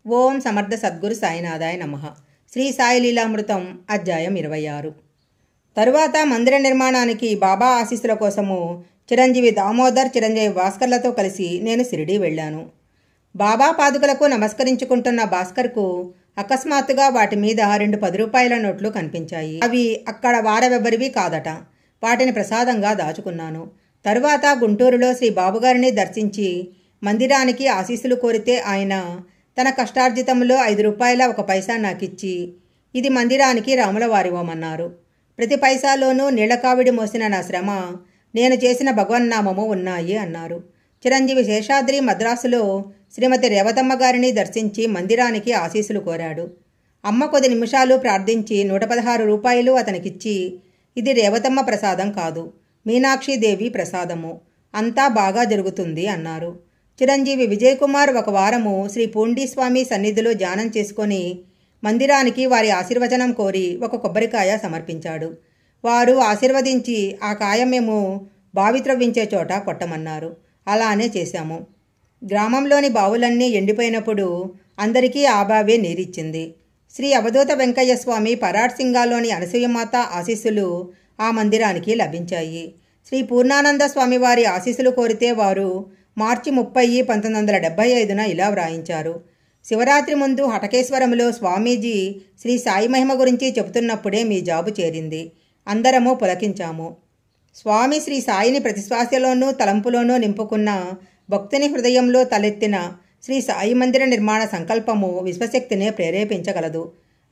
ఓం సమర్థ సద్గురు సాయినాథాయ నమః. శ్రీ సాయి లీలామృతం అధ్యాయం 26. తరువాత మందిర నిర్మాణానికి బాబా ఆశీస్సుల కోసము చిరంజీవి దామోదర్, చిరంజీవి భాస్కర్లతో కలిసి నేను షిరిడీ వెళ్ళాను. బాబా పాదుకలకు నమస్కరించుకుంటున్న భాస్కర్కు అకస్మాత్తుగా వాటి మీద 2 10 రూపాయల నోట్లు కనిపించాయి. అవి అక్కడ వారెవరివి కాదట. వాటిని ప్రసాదంగా దాచుకున్నాను. తరువాత గుంటూరులో శ్రీ బాబుగారిని దర్శించి మందిరానికి ఆశీస్సులు కోరితే ఆయన తన కష్టార్జితంలో 5 రూపాయల 1 పైసా నాకిచ్చి ఇది మందిరానికి రాములవారివమన్నారు. ప్రతి పైసాలోనూ నీళ్లకావిడి మోసిన నా శ్రమ, నేను చేసిన భగవన్నామము ఉన్నాయి అన్నారు. చిరంజీవి శేషాద్రి మద్రాసులో శ్రీమతి రేవతమ్మ గారిని దర్శించి మందిరానికి ఆశీస్సులు కోరాడు. అమ్మ కొద్ది నిమిషాలు ప్రార్థించి 116 రూపాయలు అతనికిచ్చి ఇది రేవతమ్మ ప్రసాదం కాదు, మీనాక్షీదేవి ప్రసాదము, అంతా బాగా జరుగుతుంది అన్నారు. చిరంజీవి విజయ్ కుమార్ 1 వారము శ్రీ పూండీస్వామి సన్నిధిలో ధ్యానం చేసుకొని మందిరానికి వారి ఆశీర్వచనం కోరి 1 కొబ్బరికాయ సమర్పించాడు. వారు ఆశీర్వదించి ఆ కాయ మేము బావి త్రవ్వించే చోట కొట్టమన్నారు. అలానే చేశాము. గ్రామంలోని బావులన్నీ ఎండిపోయినప్పుడు అందరికీ ఆ బావే నీరిచ్చింది. శ్రీ అవధూత వెంకయ్య స్వామి పరాడ్ సింగాలోని అనసూయమాత ఆశీస్సులు ఆ మందిరానికి లభించాయి. శ్రీ పూర్ణానంద స్వామి వారి ఆశీస్సులు కోరితే వారు మార్చి 30, 1975న ఇలా వ్రాయించారు. శివరాత్రి ముందు హటకేశ్వరంలో స్వామీజీ శ్రీ సాయి మహిమ గురించి చెబుతున్నప్పుడే మీ జాబు చేరింది. అందరము పులకించాము. స్వామి శ్రీ సాయిని ప్రతిశ్వాసలోనూ తలంపులోనూ నింపుకున్న భక్తుని హృదయంలో తలెత్తిన శ్రీ సాయి మందిర నిర్మాణ సంకల్పము విశ్వశక్తినే ప్రేరేపించగలదు.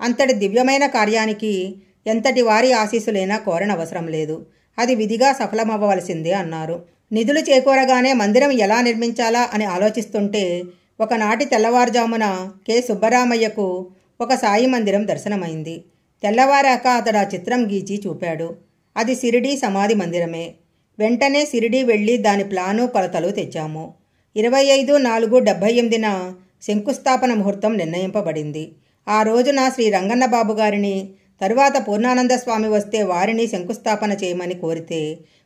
అంతటి దివ్యమైన కార్యానికి ఎంతటి వారి ఆశీస్సులైనా కోరనవసరం లేదు. అది విధిగా సఫలమవ్వవలసిందే అన్నారు. నిధులు చేకూరగానే మందిరం ఎలా నిర్మించాలా అని ఆలోచిస్తుంటే ఒకనాటి తెల్లవారుజామున కె సుబ్బరామయ్యకు ఒక సాయి మందిరం దర్శనమైంది. తెల్లవారాక అతడు ఆ చిత్రం గీచి చూపాడు. అది షిరిడీ సమాధి మందిరమే. వెంటనే షిరిడీ వెళ్ళి దాని ప్లాను కొలతలు తెచ్చాము. 25/4/78న శంకుస్థాపన ముహూర్తం నిర్ణయింపబడింది. ఆ రోజున శ్రీ రంగన్న బాబు గారిని, తరువాత పూర్ణానంద స్వామి వస్తే వారిని శంకుస్థాపన చేయమని కోరితే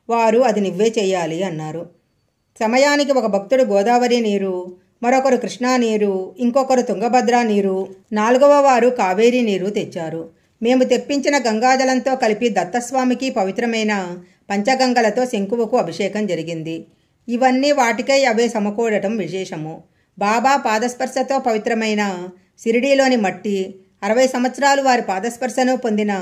వారు అది నువ్వే చేయాలి అన్నారు. సమయానికి ఒక భక్తుడు గోదావరి నీరు, మరొకరు కృష్ణా నీరు, ఇంకొకరు తుంగభద్ర నీరు, 4వ వారు కావేరీ నీరు తెచ్చారు. మేము తెప్పించిన గంగాజలంతో కలిపి దత్తస్వామికి పవిత్రమైన పంచగంగలతో శంకువుకు అభిషేకం జరిగింది. ఇవన్నీ వాటికై అవే సమకూడటం విశేషము. బాబా పాదస్పర్శతో పవిత్రమైన షిరిడీలోని మట్టి, 60 సంవత్సరాలు వారి పాదస్పర్శను పొందిన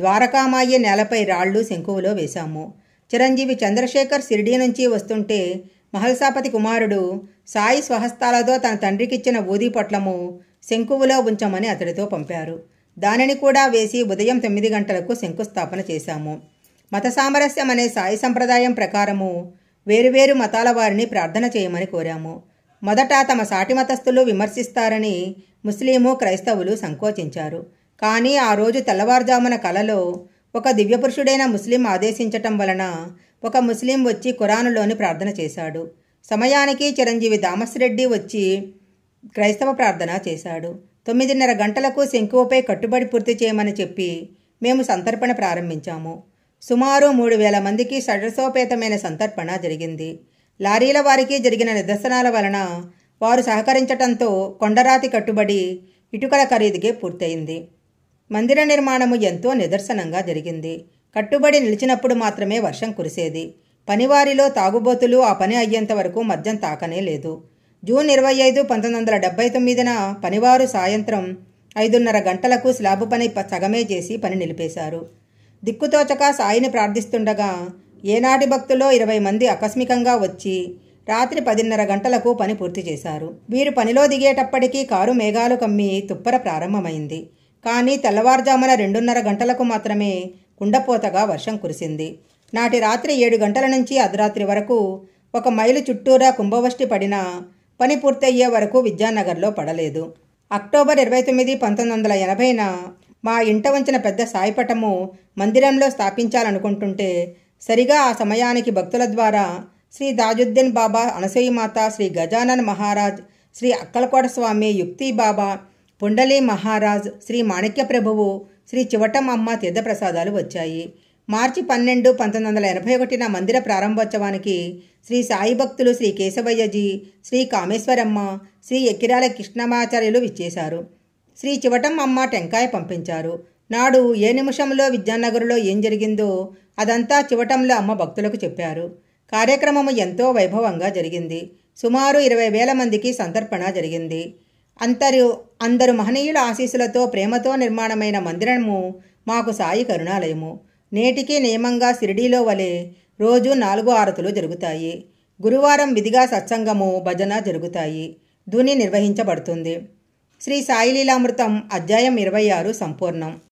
ద్వారకామాయి నేలపై రాళ్లు శంకువులో వేశాము. చిరంజీవి చంద్రశేఖర్ షిరిడీ నుంచి వస్తుంటే మహల్సాపతి కుమారుడు సాయి స్వహస్తాలతో తన తండ్రికిచ్చిన ఊదీ పొట్లము శంకువులో ఉంచమని అతడితో పంపారు. దానిని కూడా వేసి ఉదయం 9 గంటలకు శంకుస్థాపన చేశాము. మత సామరస్యం అనే సాయి సంప్రదాయం ప్రకారము వేరువేరు మతాల వారిని ప్రార్థన చేయమని కోరాము. మొదట తమ సాటి మతస్థులు విమర్శిస్తారని ముస్లిము, క్రైస్తవులు సంకోచించారు. కానీ ఆ రోజు తెల్లవారుజామున కలలో ఒక దివ్యపురుషుడైన ముస్లిం ఆదేశించటం వలన ఒక ముస్లిం వచ్చి ఖురానులోని ప్రార్థన చేశాడు. సమయానికి చిరంజీవి దామస్రెడ్డి వచ్చి క్రైస్తవ ప్రార్థన చేశాడు. 9:30 గంటలకు శంకువుపై కట్టుబడి పూర్తి చేయమని చెప్పి మేము సంతర్పణ ప్రారంభించాము. సుమారు 3000 మందికి షడ్రసోపేతమైన సంతర్పణ జరిగింది. లారీల వారికి జరిగిన నిదర్శనాల వలన వారు సహకరించటంతో కొండరాతి కట్టుబడి ఇటుకల ఖరీదుకే పూర్తయింది. మందిర నిర్మాణము ఎంతో నిదర్శనంగా జరిగింది. కట్టుబడి నిలిచినప్పుడు మాత్రమే వర్షం కురిసేది. పనివారిలో తాగుబోతులు ఆ పని అయ్యేంత వరకు మద్యం తాకనే లేదు. జూన్ 25, 1979న పనివారు సాయంత్రం 5:30 గంటలకు స్లాబు పని సగమే చేసి పని నిలిపేశారు. దిక్కుతోచక సాయిని ప్రార్థిస్తుండగా ఏనాటి భక్తులో 20 మంది ఆకస్మికంగా వచ్చి రాత్రి 10:30 గంటలకు పని పూర్తి చేశారు. వీరు పనిలో దిగేటప్పటికీ కారు మేఘాలు కమ్మి తుప్పర ప్రారంభమైంది. కానీ తెల్లవారుజామున 2:30 గంటలకు మాత్రమే కుండపోతగా వర్షం కురిసింది. నాటి రాత్రి 7 గంటల నుంచి అర్ధరాత్రి వరకు 1 మైలు చుట్టూరా కుంభవష్టి పడినా పని పూర్తయ్యే వరకు విద్యానగర్లో పడలేదు. అక్టోబర్ 29, 1980న మా ఇంట ఉంచిన పెద్ద సాయిపటము మందిరంలో స్థాపించాలనుకుంటుంటే సరిగా ఆ సమయానికి భక్తుల ద్వారా శ్రీ తాజుద్దీన్ బాబా, అనసూయమాత, శ్రీ గజానన్ మహారాజ్, శ్రీ అక్కలకోట స్వామి, యుక్తి బాబా, పుండలి మహారాజ్, శ్రీ మాణిక్య ప్రభువు, శ్రీ చివటం అమ్మ తీర్థప్రసాదాలు వచ్చాయి. మార్చి 12, 1981 మందిర ప్రారంభోత్సవానికి శ్రీ సాయి భక్తులు శ్రీ కేశవయ్యజీ, శ్రీ కామేశ్వరమ్మ, శ్రీ ఎక్కిరాల కృష్ణమాచార్యులు విచ్చేశారు. శ్రీ చివటం అమ్మ టెంకాయ పంపించారు. నాడు ఏ నిమిషంలో విద్యానగర్లో ఏం జరిగిందో అదంతా చివటంలో అమ్మ భక్తులకు చెప్పారు. కార్యక్రమము ఎంతో వైభవంగా జరిగింది. సుమారు 20,000 మందికి సంతర్పణ జరిగింది. అందరు మహనీయుల ఆశీస్సులతో ప్రేమతో నిర్మాణమైన మందిరము మాకు సాయి కరుణాలయము. నేటికి నియమంగా షిరిడీలో వలె రోజు 4 ఆరతులు జరుగుతాయి. గురువారం విధిగా సత్సంగము, భజన జరుగుతాయి. ధుని నిర్వహించబడుతుంది. శ్రీ సాయి లీలామృతం అధ్యాయం 26 సంపూర్ణం.